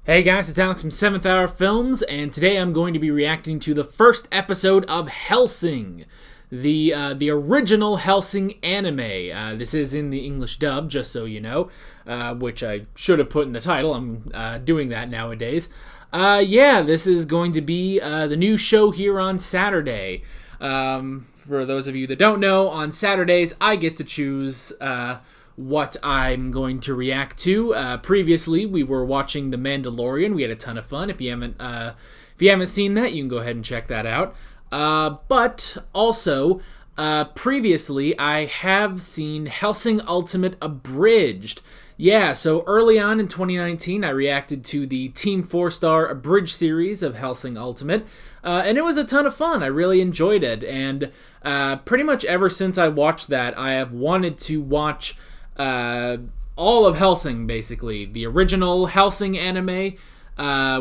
Hey guys, it's Alex from 7th Hour Films, and today I'm going to be reacting to the first episode of Hellsing, the original Hellsing anime. This is in the English dub, just so you know, which I should have put in the title. I'm doing that nowadays. This is going to be the new show here on Saturday. For those of you that don't know, on Saturdays I get to choose what I'm going to react to. Previously, we were watching The Mandalorian. We had a ton of fun. If you haven't seen that, you can go ahead and check that out. But also, previously, I have seen Hellsing Ultimate Abridged. Yeah, so early on in 2019, I reacted to the Team 4-Star Abridged series of Hellsing Ultimate, and it was a ton of fun. I really enjoyed it, and pretty much ever since I watched that, I have wanted to watch all of Hellsing, basically. The original Hellsing anime,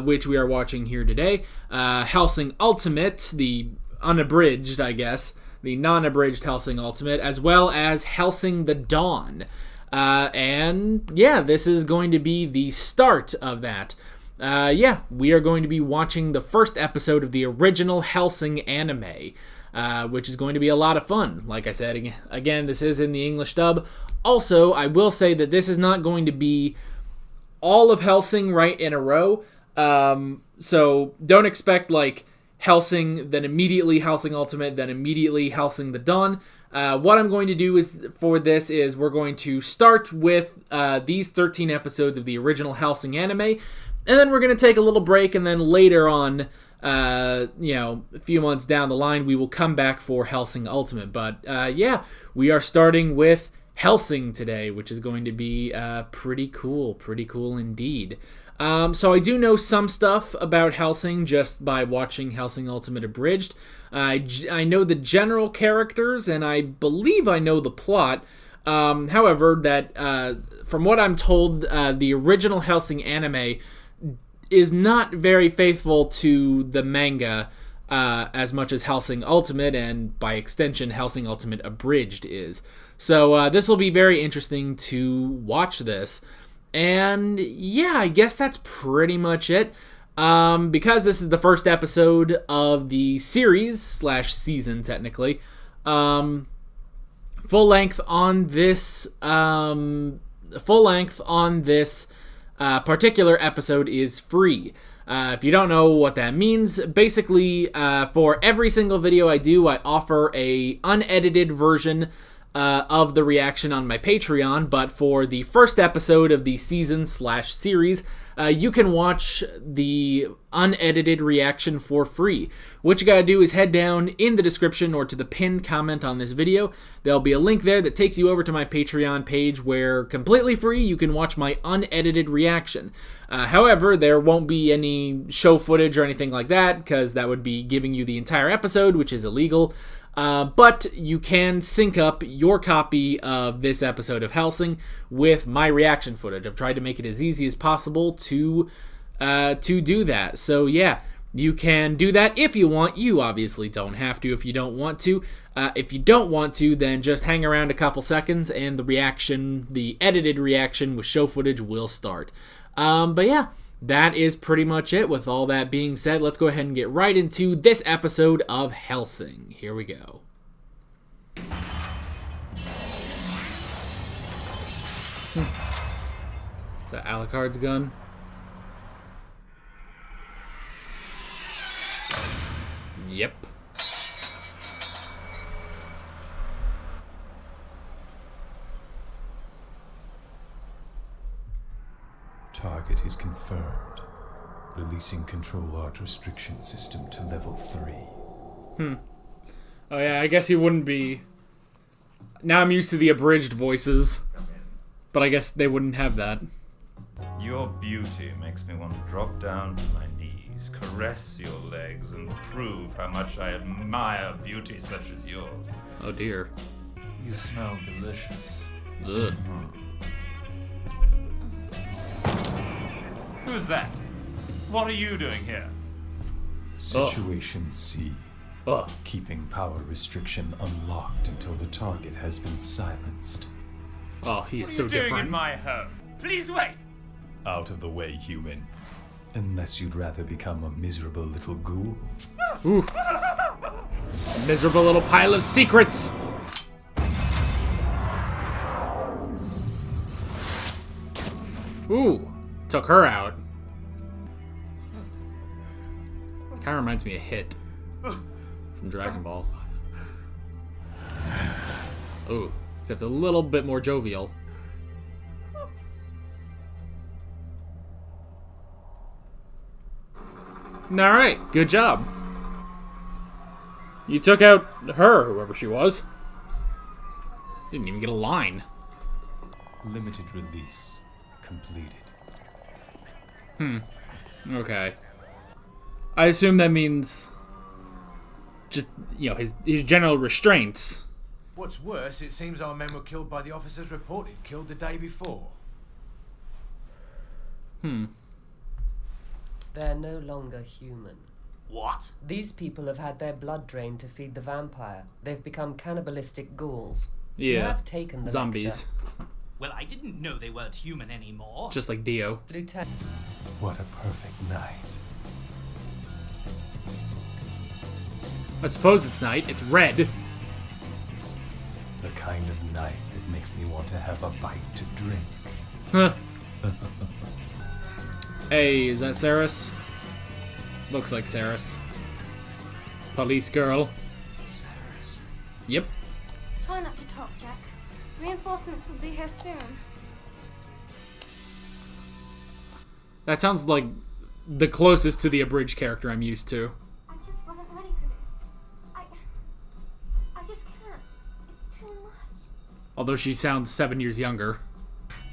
which we are watching here today. Hellsing Ultimate, the unabridged, I guess. The non-abridged Hellsing Ultimate, as well as Hellsing the Dawn. This is going to be the start of that. We are going to be watching the first episode of the original Hellsing anime. Which is going to be a lot of fun. Like I said, again, this is in the English dub. Also, I will say that this is not going to be all of Hellsing right in a row. So don't expect like Hellsing, then immediately Hellsing Ultimate, then immediately Hellsing the Dawn. What I'm going to do is we're going to start with these 13 episodes of the original Hellsing anime, and then we're going to take a little break, and then later on, a few months down the line, we will come back for Hellsing Ultimate. But we are starting with Hellsing today, which is going to be pretty cool indeed. So I do know some stuff about Hellsing just by watching Hellsing Ultimate Abridged. I know the general characters, and I believe I know the plot. However, that from what I'm told, the original Hellsing anime is not very faithful to the manga as much as Hellsing Ultimate, and by extension, Hellsing Ultimate Abridged is. So this will be very interesting to watch this. And yeah, I guess that's pretty much it. Because this is the first episode of the series/season, technically, full length on this particular episode is free. If you don't know what that means, basically, for every single video I do, I offer a unedited version of the reaction on my Patreon, but for the first episode of the season/series, you can watch the unedited reaction for free. What you gotta do is head down in the description or to the pinned comment on this video. There'll be a link there that takes you over to my Patreon page where, completely free, you can watch my unedited reaction. However, there won't be any show footage or anything like that, because that would be giving you the entire episode, which is illegal. But you can sync up your copy of this episode of Hellsing with my reaction footage. I've tried to make it as easy as possible to do that. So yeah, you can do that if you want. You obviously don't have to if you don't want to. If you don't want to, then just hang around a couple seconds and the edited reaction with show footage will start. But yeah, that is pretty much it. With all that being said, let's go ahead and get right into this episode of Hellsing. Here we go. Is that Alucard's gun? Yep. Target is confirmed. Releasing control art restriction system to level 3. Oh yeah, I guess he wouldn't be. Now I'm used to the abridged voices, but I guess they wouldn't have that. Your beauty makes me want to drop down to my knees, caress your legs, and prove how much I admire beauty such as yours. Oh dear. You smell delicious. Ugh. Who's that? What are you doing here? Situation C. Ugh. Keeping power restriction unlocked until the target has been silenced. Oh, he is so What are you doing different. in my home? Please wait! Out of the way, human. Unless you'd rather become a miserable little ghoul. Ooh. Miserable little pile of secrets! Ooh. Took her out. Kinda reminds me of Hit from Dragon Ball. Ooh. Except a little bit more jovial. Alright, good job. You took out her, whoever she was. Didn't even get a line. Limited release completed. Okay. I assume that means just, his general restraints. What's worse, it seems our men were killed by the officers reported killed the day before. They're no longer human. What? These people have had their blood drained to feed the vampire. They've become cannibalistic ghouls. You Yeah. have taken the Zombies. nectar. Well, I didn't know they weren't human anymore. Just like Dio. Lieutenant, What a perfect night. I suppose it's night. It's red. The kind of night that makes me want to have a bite to drink. Huh. Hey, is that Saris? Looks like Saris. Police girl. Saris. Yep. Try not to talk, Jack. Reinforcements will be here soon. That sounds like the closest to the abridged character I'm used to. I just wasn't ready for this. I just can't. It's too much. Although she sounds 7 years younger.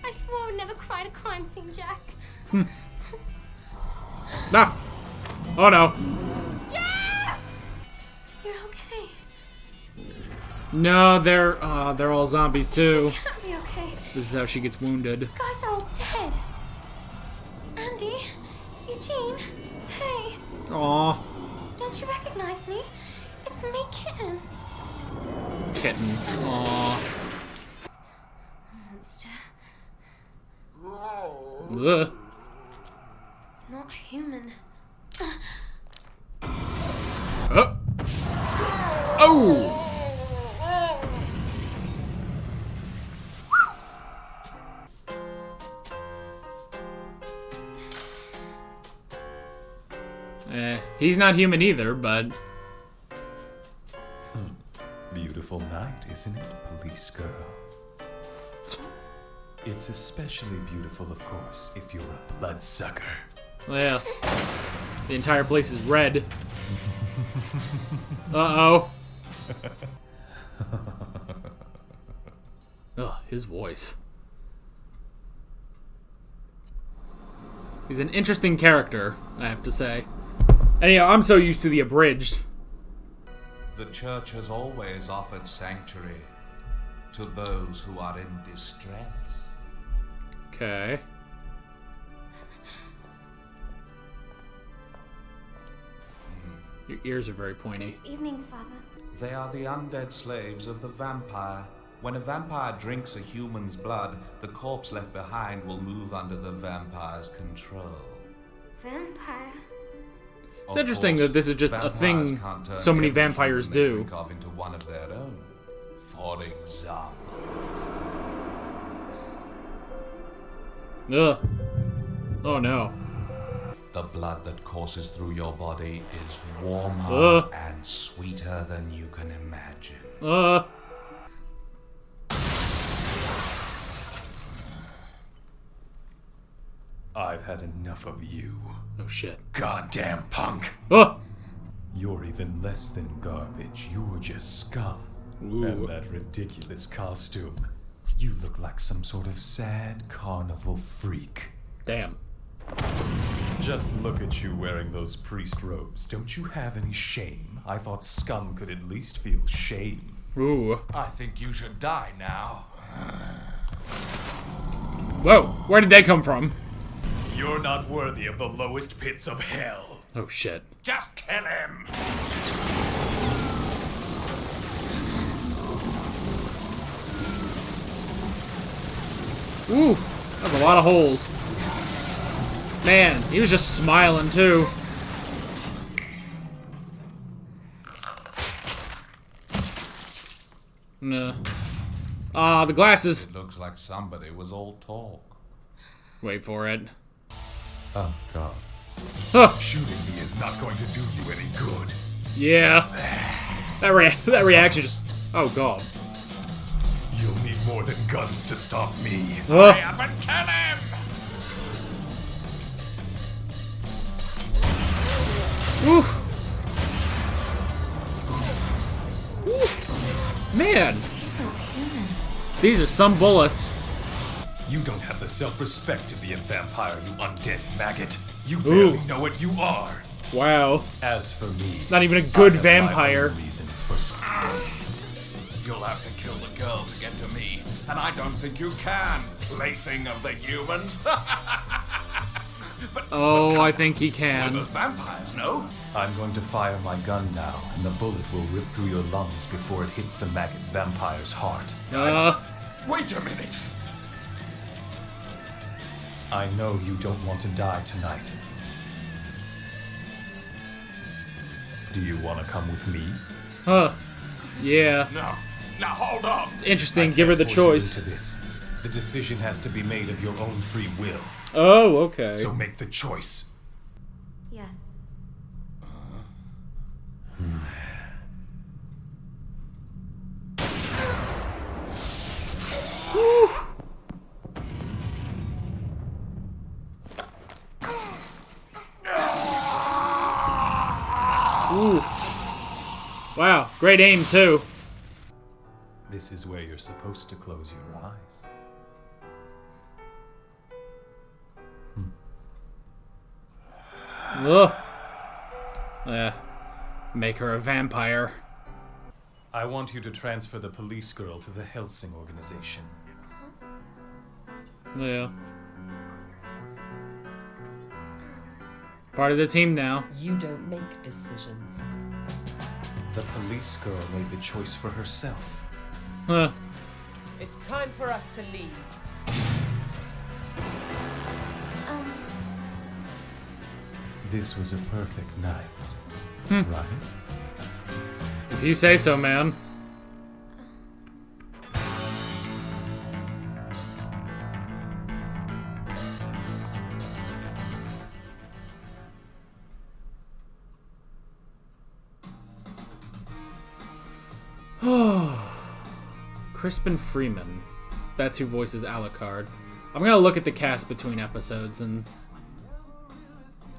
I swore I would never cry at a crime scene, Jack. Ah! Oh no. Jack! You're okay. No, they're all zombies too. Can't be okay. This is how she gets wounded. You guys are all dead. Andy, Eugene, hey, Aw, don't you recognize me? It's me, Kitten. kitten. Aw. Monster. Ugh. It's not human. Oh. Oh. He's not human either, but Beautiful night, isn't it, police girl? It's especially beautiful, of course, if you're a bloodsucker. well, the entire place is red. Uh-oh. Ugh, his voice. He's an interesting character, I have to say. Anyhow, I'm so used to the abridged. The church has always offered sanctuary to those who are in distress. Okay. Your ears are very pointy. Evening, Father. They are the undead slaves of the vampire. When a vampire drinks a human's blood, the corpse left behind will move under the vampire's control. Vampire. It's interesting that this is just a thing so many vampires do. Into one of their own. For example, Ugh. Oh no. the blood that courses through your body is warmer Ugh. and sweeter than you can imagine. I've had enough of you. Oh shit. Goddamn punk! You're even less than garbage. You're just scum. Ooh. And that ridiculous costume. You look like some sort of sad carnival freak. Damn. Just look at you wearing those priest robes. Don't you have any shame? I thought scum could at least feel shame. Ooh. I think you should die now. Whoa. Where did that come from? You're not worthy of the lowest pits of hell. Oh shit. Just kill him! Ooh. That's a lot of holes. Man, he was just smiling, too. No. Ah, the glasses. It looks like somebody was all talk. Wait for it. Oh, God. Huh. Shooting me is not going to do you any good. Yeah. That reaction just... Oh, God. You'll need more than guns to stop me. Hurry up and kill him! Oof. Man. He's not human. These are some bullets. You don't have the self-respect to be a vampire, you undead maggot. You barely know what you are. Wow. As for me, Not even a good I have vampire. my own reasons for. You'll have to kill the girl to get to me, and I don't think you can, plaything of the humans. Oh, I think he We're can. both vampires, no? I'm going to fire my gun now, and the bullet will rip through your lungs before it hits the maggot vampire's heart. Wait a minute. I know you don't want to die tonight. Do you want to come with me? Huh. Yeah. No. Now hold up. It's interesting. I can't Give her the force you choice. into this. The decision has to be made of your own free will. Oh, okay. So make the choice. Yes. Ooh. Wow. Great aim, too. This is where you're supposed to close your eyes. Ugh. Make her a vampire. I want you to transfer the police girl to the Hellsing organization. Yeah. Part of the team now. You don't make decisions. The police girl made the choice for herself. Huh. It's time for us to leave. This was a perfect night, right? If you say so, man. Crispin Freeman. That's who voices Alucard. I'm gonna look at the cast between episodes and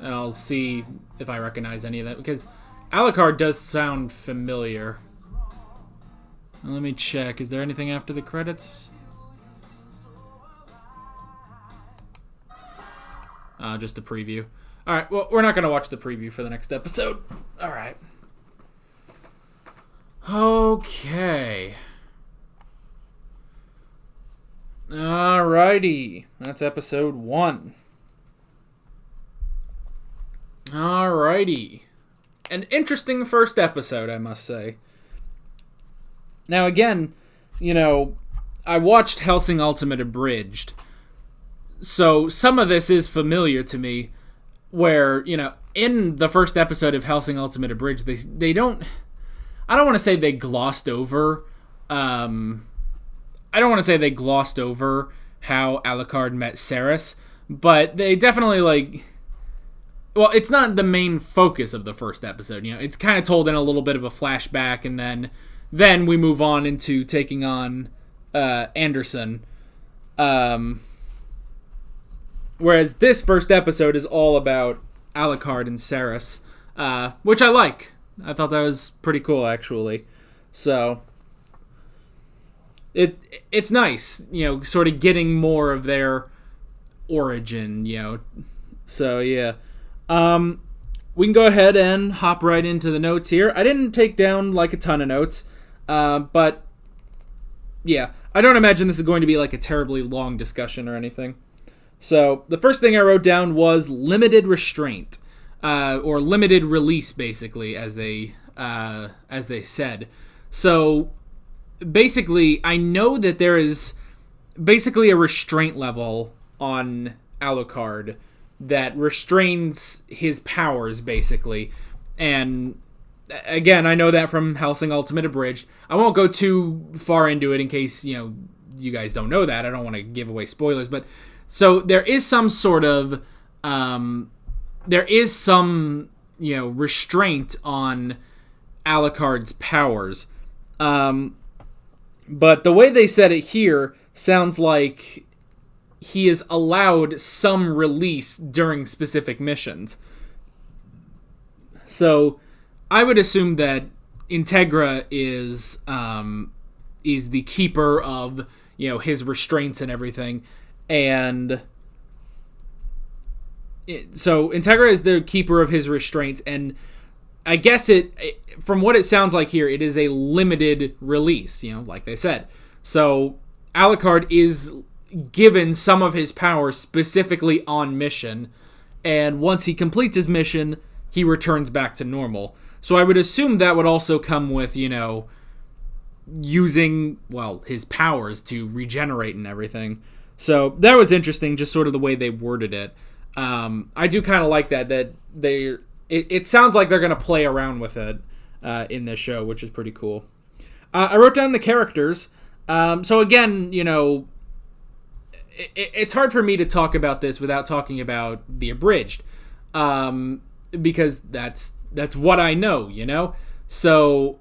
I'll see if I recognize any of that, because Alucard does sound familiar. Let me check. Is there anything after the credits? Just the preview. Alright, well, we're not going to watch the preview for the next episode. Alright. Okay. Alrighty. That's episode 1. Alrighty. An interesting first episode, I must say. Now, again, you know, I watched Hellsing Ultimate Abridged, so some of this is familiar to me, where, you know, in the first episode of Hellsing Ultimate Abridged, they don't... I don't want to say they glossed over... I don't want to say they glossed over how Alucard met Ceres, but they definitely, like... Well, it's not the main focus of the first episode, you know. It's kind of told in a little bit of a flashback, and then we move on into taking on Anderson. Whereas this first episode is all about Alucard and Ceres, which I like. I thought that was pretty cool, actually. So it's nice, you know, sort of getting more of their origin, you know. So yeah. We can go ahead and hop right into the notes here. I didn't take down, like, a ton of notes, but, yeah. I don't imagine this is going to be, like, a terribly long discussion or anything. So, the first thing I wrote down was limited restraint, or limited release, basically, as they said. So, basically, I know that there is basically a restraint level on Alucard, that restrains his powers, basically. And again, I know that from Hellsing Ultimate Abridged. I won't go too far into it in case, you guys don't know that. I don't want to give away spoilers, but so there is some sort of restraint on Alucard's powers. But the way they said it here sounds like he is allowed some release during specific missions. So I would assume that Integra is the keeper of his restraints and everything, and so Integra is the keeper of his restraints, and I guess from what it sounds like here, it is a limited release, like they said. So Alucard is given some of his powers specifically on mission, and once he completes his mission, he returns back to normal. So I would assume that would also come with, using, his powers to regenerate and everything. So that was interesting, just sort of the way they worded it. I do kind of like that it sounds like they're going to play around with it in this show, which is pretty cool. I wrote down the characters. So again, it's hard for me to talk about this without talking about the abridged, because that's what I know, So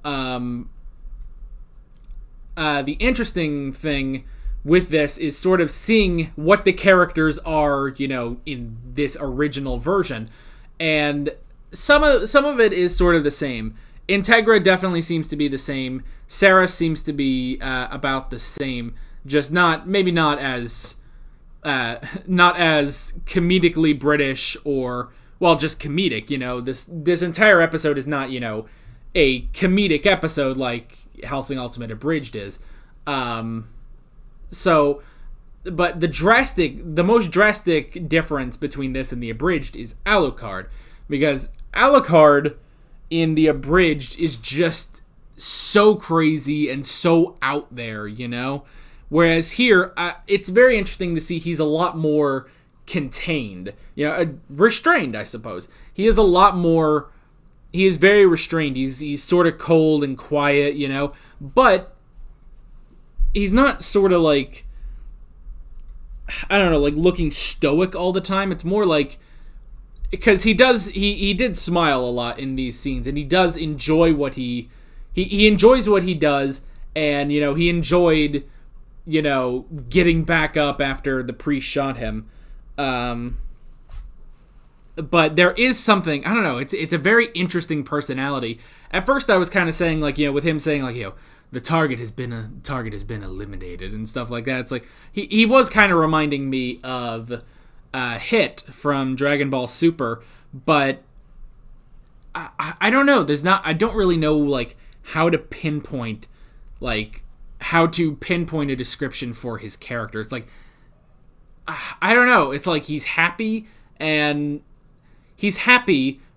the interesting thing with this is sort of seeing what the characters are, in this original version, and some of it is sort of the same. Integra definitely seems to be the same. Sarah seems to be about the same, just not as comedically British, or just comedic. This entire episode is not a comedic episode like Hellsing Ultimate Abridged is. So, but the most drastic difference between this and the abridged is Alucard, because Alucard in the abridged is just so crazy and so out there, whereas here it's very interesting to see he's a lot more contained, restrained, I suppose. He is very restrained. He's sort of cold and quiet, but he's not sort of like, I don't know, like looking stoic all the time. It's more like, because he did smile a lot in these scenes, and he does enjoy what he enjoys what he does, and he enjoyed getting back up after the priest shot him. But there is something, I don't know, it's a very interesting personality. At first I was kind of saying, like, with him saying, like, the target has been eliminated and stuff like that. It's like he was kind of reminding me of Hit from Dragon Ball Super, but I don't know. I don't really know, like, how to pinpoint a description for his character. It's like, I don't know. It's like he's happy,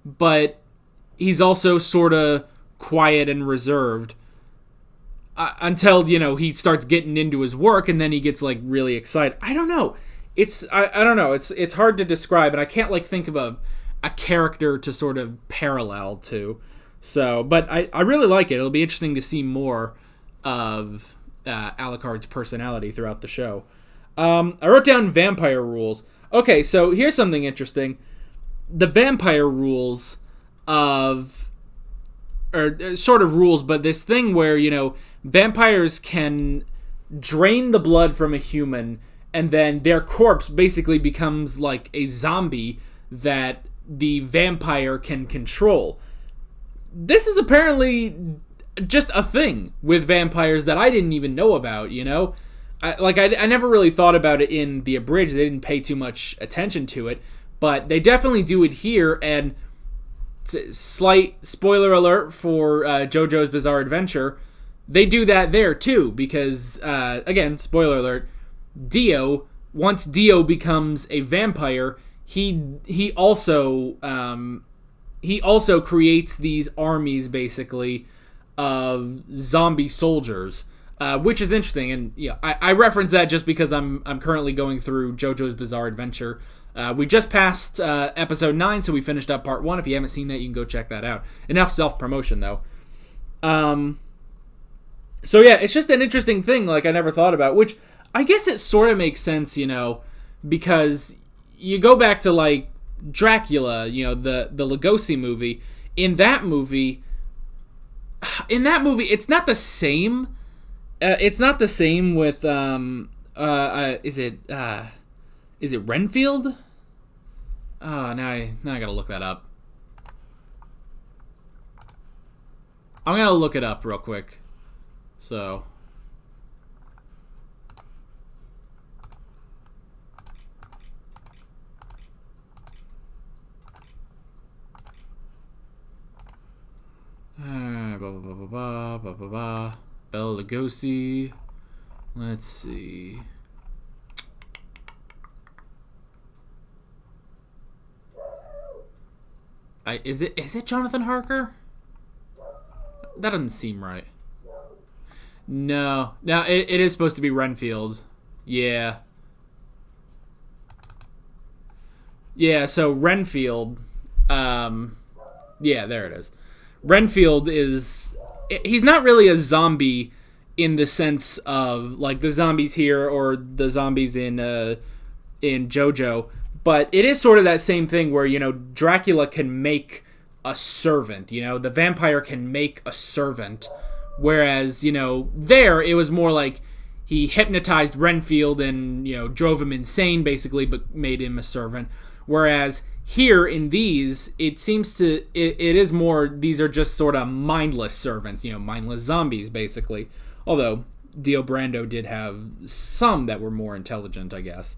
but he's also sort of quiet and reserved until, he starts getting into his work, and then he gets, like, really excited. I don't know. I don't know. It's hard to describe, and I can't, like, think of a character to sort of parallel to. So, but I really like it. It'll be interesting to see more of Alucard's personality throughout the show. I wrote down vampire rules. Okay, so here's something interesting. The vampire rules or sort of rules, but this thing where, vampires can drain the blood from a human, and then their corpse basically becomes like a zombie that the vampire can control. This is apparently just a thing with vampires that I didn't even know about, I never really thought about it in the abridged. They didn't pay too much attention to it, but they definitely do it here, and slight spoiler alert for JoJo's Bizarre Adventure, they do that there too, because, again, spoiler alert, once Dio becomes a vampire, he also creates these armies, basically, of zombie soldiers, which is interesting. And I reference that just because I'm currently going through JoJo's Bizarre Adventure. We just passed episode 9, so we finished up part 1. If you haven't seen that, you can go check that out. Enough self-promotion, though. So yeah, it's just an interesting thing, like, I never thought about, which I guess it sort of makes sense, because you go back to, like, Dracula, the Lugosi movie. In that movie, it's not the same. It's not the same with, is it Renfield? Oh, now I gotta look that up. I'm gonna look it up real quick. So. Blah. Bela Lugosi. Let's see. Is it Jonathan Harker? That doesn't seem right. No, it is supposed to be Renfield. Yeah. Yeah, so Renfield, yeah, there it is. Renfield he's not really a zombie in the sense of, like, the zombies here or the zombies in JoJo, but it is sort of that same thing where, Dracula can make a servant, the vampire can make a servant, whereas, there it was more like he hypnotized Renfield and, drove him insane, basically, but made him a servant, whereas here in these, it seems it is more, these are just sort of mindless servants, mindless zombies, basically, although Dio Brando did have some that were more intelligent, I guess.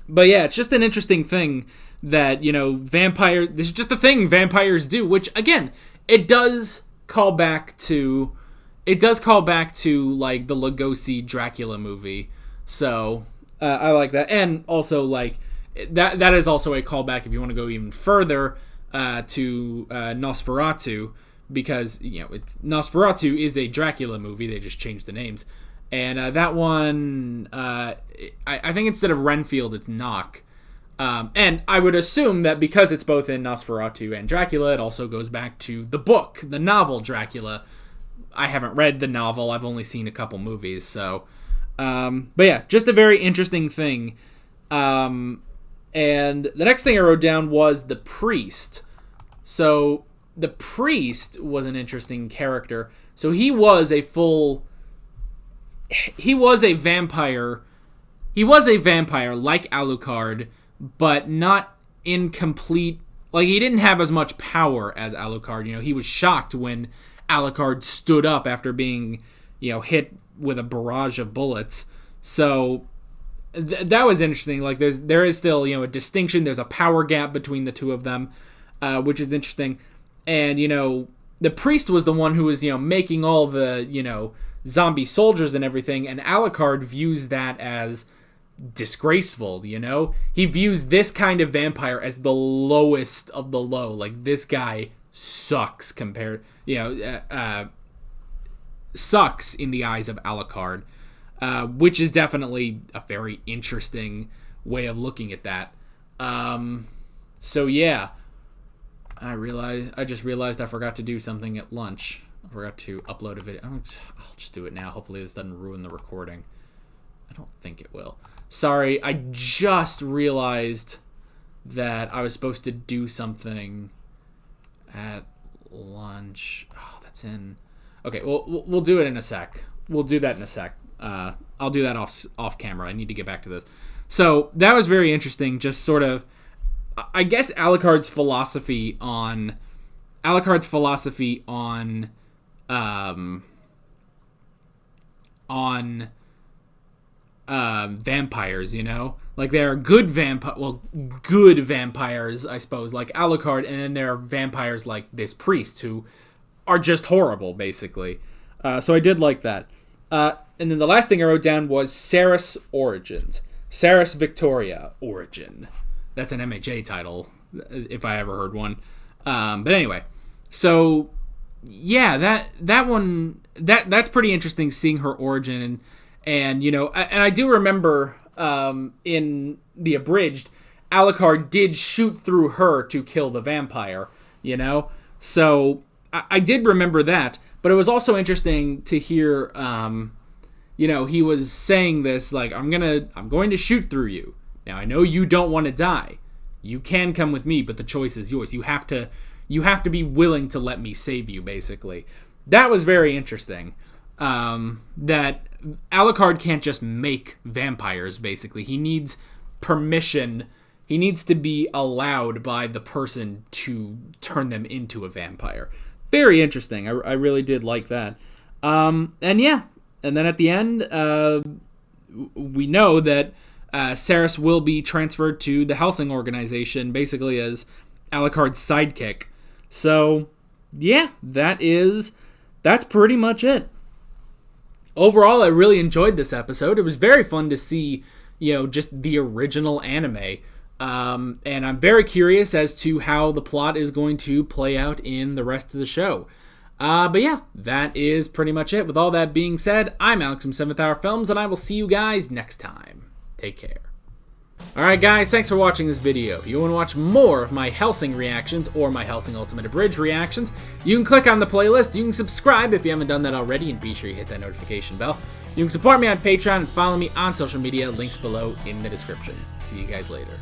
But yeah, it's just an interesting thing that, this is just a thing vampires do, which, again, it does call back to, like, the Lugosi Dracula movie. So, I like that. And also, like, that is also a callback, if you want to go even further, to Nosferatu, because, Nosferatu is a Dracula movie, they just changed the names. And that one, I think instead of Renfield, it's Knock. And I would assume that because it's both in Nosferatu and Dracula, it also goes back to the book, the novel Dracula. I haven't read the novel, I've only seen a couple movies, so. But yeah, just a very interesting thing. And the next thing I wrote down was the priest. So the priest was an interesting character. So he was a vampire. He was a vampire like Alucard, but not in complete, like, he didn't have as much power as Alucard. He was shocked when Alucard stood up after being, hit with a barrage of bullets. So that was interesting. Like, there is still, a distinction. There's a power gap between the two of them, which is interesting. And, the priest was the one who was, making all the, zombie soldiers and everything, and Alucard views that as disgraceful, He views this kind of vampire as the lowest of the low. Like, this guy sucks compared, sucks in the eyes of Alucard, which is definitely a very interesting way of looking at that. So yeah, I just realized I forgot to do something at lunch. I forgot to upload a video. I'll just do it now. Hopefully this doesn't ruin the recording. I don't think it will. Sorry, I just realized that I was supposed to do something at lunch. Oh, that's in. Okay, we'll do it in a sec. We'll do that in a sec. I'll do that off camera. I need to get back to this. So that was very interesting. Just sort of, I guess, Alucard's philosophy on vampires, like, there are good vampires, I suppose, like Alucard, and then there are vampires like this priest who are just horrible, basically. So I did like that. And then the last thing I wrote down was Cerys Origins. Cerys Victoria Origin. That's an MHA title, if I ever heard one. But anyway, so yeah, that one, that's pretty interesting, seeing her origin, and and I do remember in the abridged, Alucard did shoot through her to kill the vampire, you know? So I did remember that, but it was also interesting to hear, you know, he was saying this, like, I'm going to shoot through you. Now, I know you don't want to die. You can come with me, but the choice is yours. You have to be willing to let me save you, basically. That was very interesting. That Alucard can't just make vampires, basically. He needs permission. He needs to be allowed by the person to turn them into a vampire. Very interesting. I really did like that. And yeah. And then at the end, we know that Ceres will be transferred to the Hellsing organization, basically as Alucard's sidekick. So, yeah, that's pretty much it. Overall, I really enjoyed this episode. It was very fun to see, you know, just the original anime. And I'm very curious as to how the plot is going to play out in the rest of the show. But yeah, that is pretty much it. With all that being said, I'm Alex from 7th Hour Films, and I will see you guys next time. Take care. Alright guys, thanks for watching this video. If you want to watch more of my Hellsing reactions or my Hellsing Ultimate Abridged reactions, you can click on the playlist, you can subscribe if you haven't done that already, and be sure you hit that notification bell. You can support me on Patreon and follow me on social media, links below in the description. See you guys later.